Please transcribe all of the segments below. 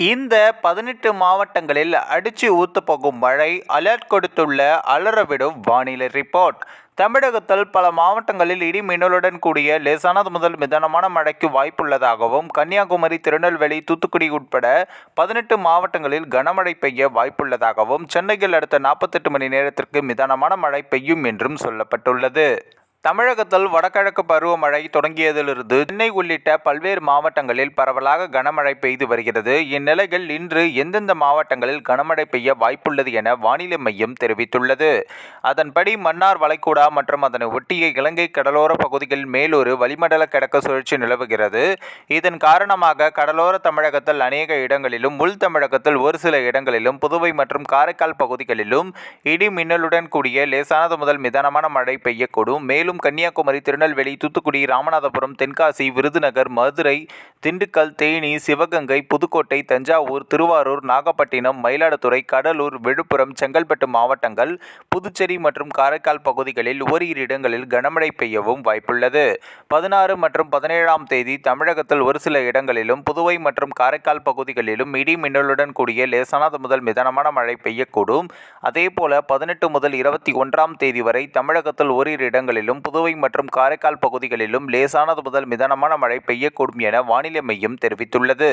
இந்த 18 மாவட்டங்களில் அடிச்சு ஊத்த போகும் மழை அலர்ட் கொடுத்துள்ள அலறவிடும் வானிலை ரிப்போர்ட். தமிழகத்தில் பல மாவட்டங்களில் இடி மின்னலுடன் கூடிய லேசானது முதல் மிதமான மழைக்கு வாய்ப்புள்ளதாகவும், கன்னியாகுமரி, திருநெல்வேலி, தூத்துக்குடி உட்பட 18 மாவட்டங்களில் கனமழை பெய்ய வாய்ப்புள்ளதாகவும், சென்னையில் அடுத்த 48 மணி நேரத்திற்கு மிதமான மழை பெய்யும் என்றும் சொல்லப்பட்டுள்ளது. தமிழகத்தில் வடகிழக்கு பருவமழை தொடங்கியதிலிருந்து சென்னை உள்ளிட்ட பல்வேறு மாவட்டங்களில் பரவலாக கனமழை பெய்து வருகிறது. இந்நிலையில் இன்று எந்தெந்த மாவட்டங்களில் கனமழை பெய்ய வாய்ப்புள்ளது என வானிலை மையம் தெரிவித்துள்ளது. அதன்படி மன்னார் வளைகுடா மற்றும் அதனை ஒட்டிய இலங்கை கடலோர பகுதிகளில் மேலொரு வளிமண்டல கிழக்கு சுழற்சி நிலவுகிறது. இதன் காரணமாக கடலோர தமிழகத்தில் அநேக இடங்களிலும், உள் தமிழகத்தில் ஒரு சில இடங்களிலும், புதுவை மற்றும் காரைக்கால் பகுதிகளிலும் இடி மின்னலுடன் கூடிய லேசானது முதல் மிதமான மழை பெய்யக்கூடும். மேலும் கன்னியாகுமரி, திருநெல்வேலி, தூத்துக்குடி, ராமநாதபுரம், தென்காசி, விருதுநகர், மதுரை, திண்டுக்கல், தேனி, சிவகங்கை, புதுக்கோட்டை, தஞ்சாவூர், திருவாரூர், நாகப்பட்டினம், மயிலாடுதுறை, கடலூர், விழுப்புரம், செங்கல்பட்டு மாவட்டங்கள், புதுச்சேரி மற்றும் காரைக்கால் பகுதிகளில் ஓரிரு இடங்களில் கனமழை பெய்யவும் வாய்ப்புள்ளது. 16 மற்றும் 17ஆம் தேதி தமிழகத்தில் ஒரு சில இடங்களிலும், புதுவை மற்றும் காரைக்கால் பகுதிகளிலும் இடி மின்னலுடன் கூடிய லேசானது முதல் மிதமான மழை பெய்யக்கூடும். அதேபோல 18 முதல் 21ஆம் தேதி வரை தமிழகத்தில் ஓரிரு இடங்களிலும், புதுவை மற்றும் காரைக்கால் பகுதிகளிலும் லேசானது முதல் மிதமான மழை பெய்யக்கூடும் என வானிலை மையம் தெரிவித்துள்ளது.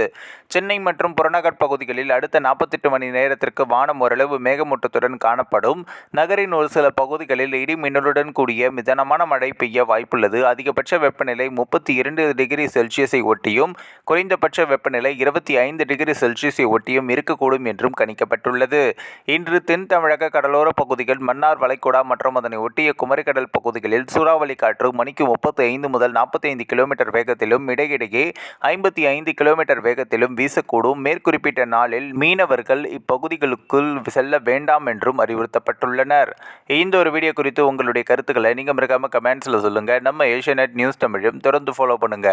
சென்னை மற்றும் புறநகர் பகுதிகளில் அடுத்த 48 மணி நேரத்திற்கு வானம் ஓரளவு மேகமூட்டத்துடன் காணப்படும். நகரின் ஒரு சில பகுதிகளில் இடி மின்னலுடன் கூடிய மிதமான மழை பெய்ய வாய்ப்புள்ளது. அதிகபட்ச வெப்பநிலை 32 டிகிரி செல்சியஸை ஒட்டியும், குறைந்தபட்ச வெப்பநிலை 25 டிகிரி செல்சியஸை ஒட்டியும் இருக்கக்கூடும் என்றும் கணிக்கப்பட்டுள்ளது. இன்று தென் தமிழக கடலோர பகுதிகள், மன்னார் வளைகுடா மற்றும் அதனை ஒட்டிய குமரிக்கடல் பகுதிகளில் சூறாவளி காற்று மணிக்கு 35 முதல் 45 கிலோமீட்டர் வேகத்திலும், இடையிடையே 55 கிலோமீட்டர் வேகத்திலும் வீசக்கூடும். மேற்குறிப்பிட்ட நாளில் மீனவர்கள் இப்பகுதிகளுக்குள் செல்ல வேண்டாம் என்றும் அறிவுறுத்தப்பட்டுள்ளனர். இந்த ஒரு வீடியோ குறித்து உங்களுடைய கருத்துக்களை நீங்க மறக்காம கமெண்ட்ஸ்ல சொல்லுங்க. நம்ம ஏஷியாநெட் நியூஸ் தமிழும் தொடர்ந்து ஃபாலோ பண்ணுங்க.